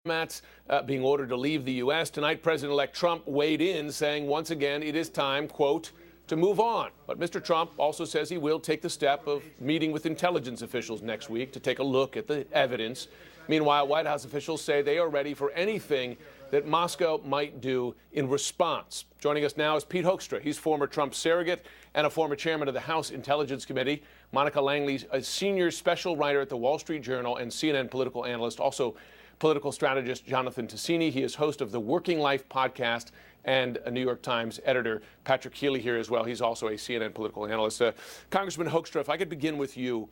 diplomats being ordered to leave the U.S. Tonight, President-elect Trump weighed in, saying once again it is time, quote, to move on. But Mr. Trump also says he will take the step of meeting with intelligence officials next week to take a look at the evidence. Meanwhile, White House officials say they are ready for anything that Moscow might do in response. Joining us now is Pete Hoekstra. He's former Trump surrogate and a former chairman of the House Intelligence Committee. Monica Langley's a senior special writer at the Wall Street Journal and CNN political analyst, also political strategist Jonathan Tassini. He is host of the Working Life podcast and a New York Times editor. Patrick Healy here as well. He's also a CNN political analyst. Congressman Hoekstra, if I could begin with you.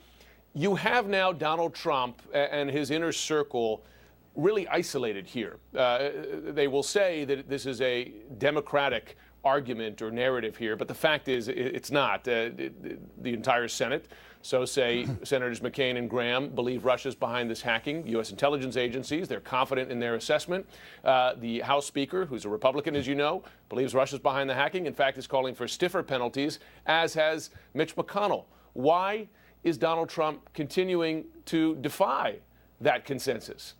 You have now Donald Trump and his inner circle really isolated here. They will say that this is a Democratic argument or narrative here, but the fact is it's not. The entire Senate, so say Senators McCain and Graham, believe Russia's behind this hacking. U.S. intelligence agencies, they're confident in their assessment. The House Speaker, who's a Republican, as you know, believes Russia's behind the hacking. In fact, is calling for stiffer penalties, as has Mitch McConnell. Why is Donald Trump continuing to defy that consensus?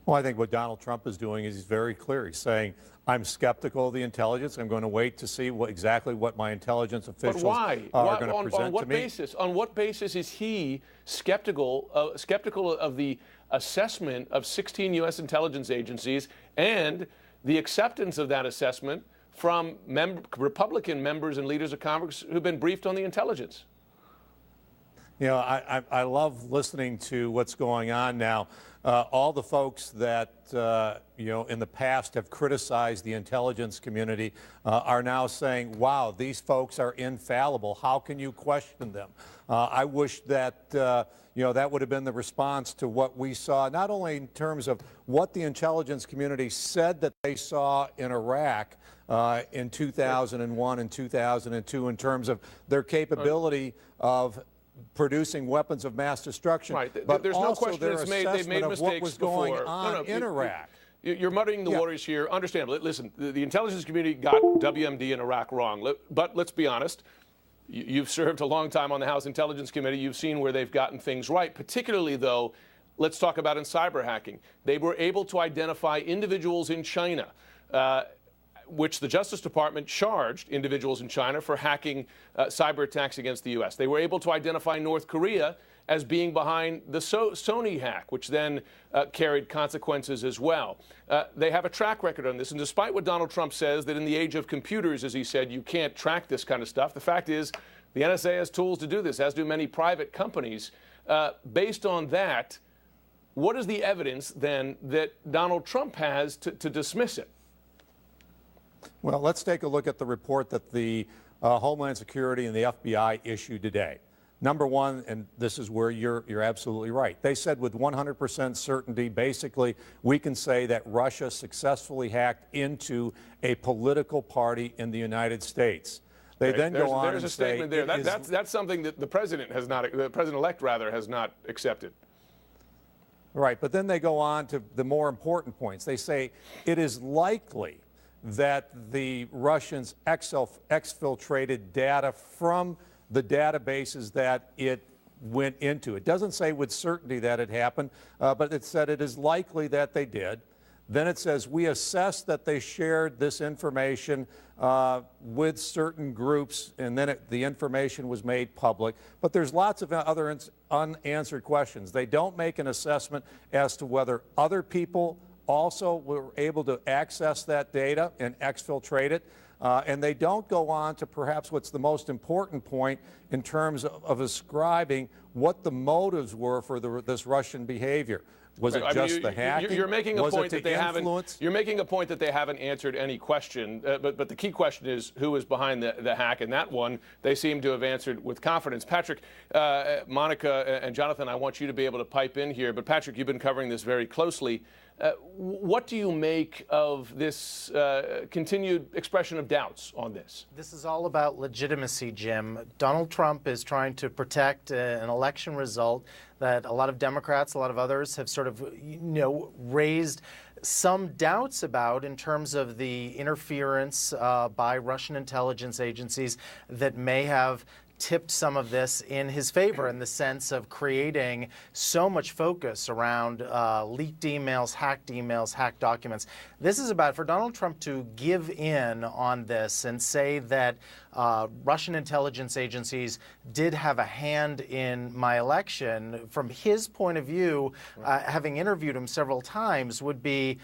Well, I think what Donald Trump is doing is he's very clear. He's saying, I'm skeptical of the intelligence. I'm going to wait to see exactly what my intelligence officials are going to present to me. On what basis is he skeptical of the assessment of 16 U.S. intelligence agencies and the acceptance of that assessment from Republican members and leaders of Congress who've been briefed on the intelligence? You know, I love listening to what's going on now. All the folks that, in the past have criticized the intelligence community are now saying, wow, these folks are infallible. How can you question them? I wish that, that would have been the response to what we saw, not only in terms of what the intelligence community said that they saw in Iraq in 2001 and 2002 in terms of their capability of producing weapons of mass destruction. Right. But there's also no question their they've made assessment of mistakes what was going before. on in Iraq. You're muddying the waters here. Understandable. Listen, the intelligence community got WMD in Iraq wrong. But let's be honest. You've served a long time on the House Intelligence Committee. You've seen where they've gotten things right. Particularly, though, let's talk about in cyber hacking. They were able to identify individuals in China, which the Justice Department charged individuals in China for hacking cyber attacks against the U.S. They were able to identify North Korea as being behind the Sony hack, which then carried consequences as well. They have a track record on this, and despite what Donald Trump says, that in the age of computers, as he said, you can't track this kind of stuff, the fact is the NSA has tools to do this, as do many private companies. Based on that, what is the evidence, then, that Donald Trump has to dismiss it? Well, let's take a look at the report that the Homeland Security and the FBI issued today. Number one, and this is where you're absolutely right. They said with 100% certainty, basically, we can say that Russia successfully hacked into a political party in the United States. They then go on and say... There's a statement there. That's something that the president-elect has not accepted. Right, but then they go on to the more important points. They say it is likely that the Russians exfiltrated data from the databases that it went into. It doesn't say with certainty that it happened, but it said it is likely that they did. Then it says we assess that they shared this information with certain groups, and then the information was made public. But there's lots of other unanswered questions. They don't make an assessment as to whether other people also were able to access that data and exfiltrate it. And they don't go on to perhaps what's the most important point in terms of ascribing what the motives were for this Russian behavior. Was it just the hacking? You're making a point that they haven't. You're making a point that they haven't answered any question. But the key question is who is behind the hack, and that one they seem to have answered with confidence. Patrick, Monica, and Jonathan, I want you to be able to pipe in here. But Patrick, you've been covering this very closely. What do you make of this continued expression of doubts on this? This is all about legitimacy, Jim. Donald Trump is trying to protect an election result that a lot of Democrats, a lot of others have sort of, raised some doubts about in terms of the interference by Russian intelligence agencies that may have tipped some of this in his favor in the sense of creating so much focus around leaked emails, hacked documents. This is about for Donald Trump to give in on this and say that Russian intelligence agencies did have a hand in my election. From his point of view, having interviewed him several times, would be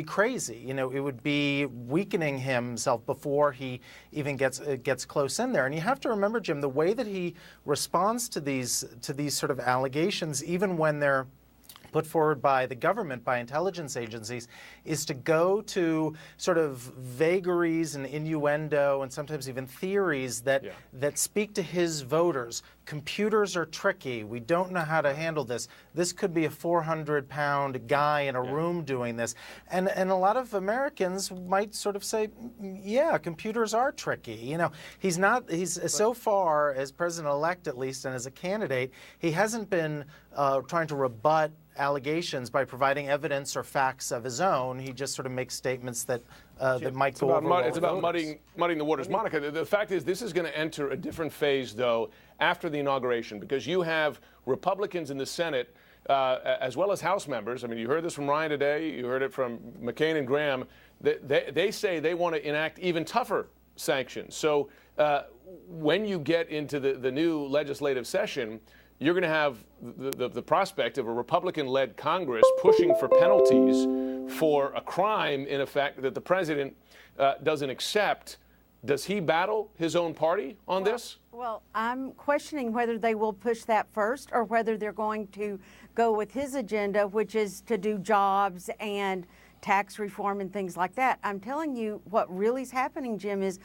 crazy. You know, it would be weakening himself before he even gets close in there. And you have to remember, Jim, the way that he responds to these sort of allegations, even when they're put forward by the government, by intelligence agencies, is to go to sort of vagaries and innuendo and sometimes even theories that speak to his voters. Computers are tricky. We don't know how to handle this. This could be a 400-pound guy in a room doing this. And a lot of Americans might sort of say, yeah, computers are tricky. You know, he's so far, as president-elect at least, and as a candidate, he hasn't been trying to rebut allegations by providing evidence or facts of his own. He just sort of makes statements that might go over. It's about muddying the waters. Monica, the fact is this is going to enter a different phase, though, after the inauguration, because you have Republicans in the Senate as well as House members. I mean, you heard this from Ryan today. You heard it from McCain and Graham. They say they want to enact even tougher sanctions. So when you get into the new legislative session, you're going to have the prospect of a Republican-led Congress pushing for penalties for a crime, in effect, that the president doesn't accept. Does he battle his own party on this? Well, I'm questioning whether they will push that first or whether they're going to go with his agenda, which is to do jobs and tax reform and things like that. I'm telling you what really is happening, Jim, is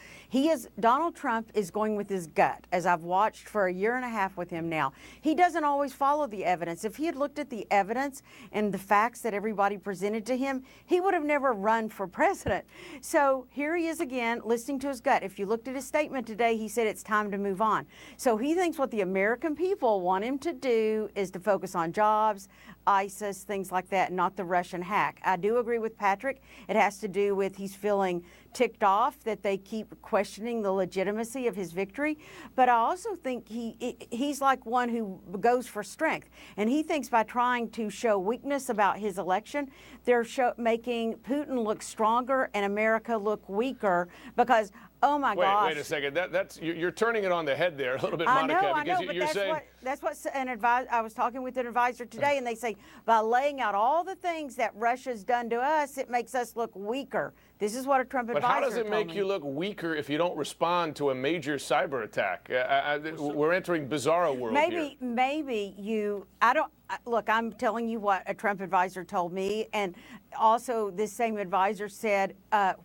Donald Trump is going with his gut, as I've watched for a year and a half with him now. He doesn't always follow the evidence. If he had looked at the evidence and the facts that everybody presented to him, he would have never run for president. So here he is again, listening to his gut. If you looked at his statement today, he said it's time to move on. So he thinks what the American people want him to do is to focus on jobs, ISIS, things like that, not the Russian hack. I do agree with Patrick. It has to do with he's feeling ticked off that they keep questioning the legitimacy of his victory. But I also think he's like one who goes for strength. And he thinks by trying to show weakness about his election, they're making Putin look stronger and America look weaker because, oh my gosh. Wait a second. You're turning it on the head there a little bit, Monica. I know, but that's what an advisor. I was talking with an advisor today, and they say by laying out all the things that Russia's done to us, it makes us look weaker. This is what a Trump advisor told me. But how does it make me. you look weaker if you don't respond to a major cyber attack? We're entering bizarro world here. Maybe you. I don't. Look, I'm telling you what a Trump advisor told me, and also this same advisor said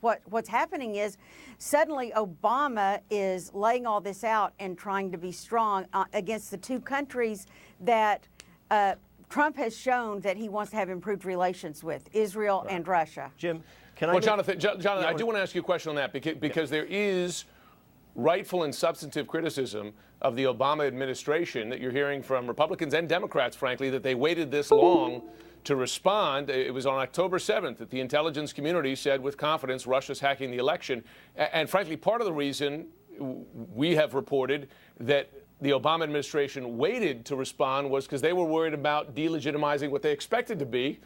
what's happening is suddenly Obama is laying all this out and trying to be strong against the two countries that Trump has shown that he wants to have improved relations with, Israel and Russia. Jim, Jonathan, I do want to ask you a question on that because there is rightful and substantive criticism of the Obama administration that you're hearing from Republicans and Democrats, frankly, that they waited this long to respond. It was on October 7th that the intelligence community said with confidence Russia's hacking the election. And frankly, part of the reason we have reported that the Obama administration waited to respond was because they were worried about delegitimizing what they expected to be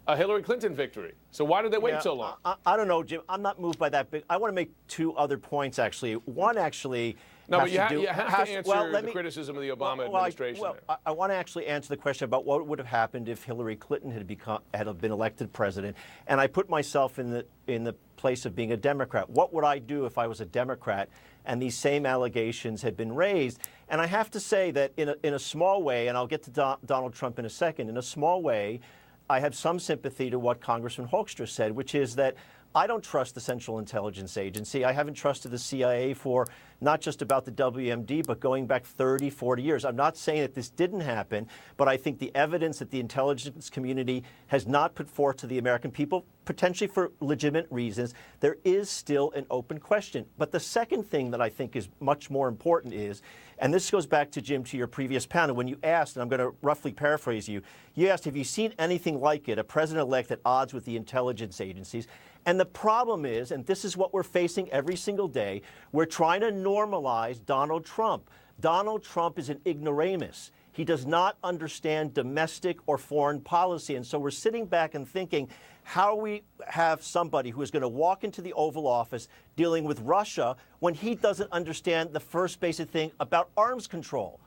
a Hillary Clinton victory. So why did they wait so long? I don't know, Jim. I'm not moved by that. But I want to make two other points, actually. One, actually, no, but you have to answer the criticism of the Obama administration. I want to actually answer the question about what would have happened if Hillary Clinton had been elected president. And I put myself in the place of being a Democrat. What would I do if I was a Democrat and these same allegations had been raised? And I have to say that in a small way, and I'll get to Donald Trump in a second, in a small way, I have some sympathy to what Congressman Hoekstra said, which is that I don't trust the Central Intelligence Agency. I haven't trusted the CIA for not just about the WMD, but going back 30, 40 years. I'm not saying that this didn't happen, but I think the evidence that the intelligence community has not put forth to the American people, potentially for legitimate reasons, there is still an open question. But the second thing that I think is much more important is, and this goes back to, Jim, to your previous panel, when you asked, and I'm going to roughly paraphrase you, you asked, have you seen anything like it, a president-elect at odds with the intelligence agencies? And the problem is, and this is what we're facing every single day, we're trying to normalize Donald Trump. Donald Trump is an ignoramus. He does not understand domestic or foreign policy. And so we're sitting back and thinking, how we have somebody who is going to walk into the Oval Office dealing with Russia when he doesn't understand the first basic thing about arms control.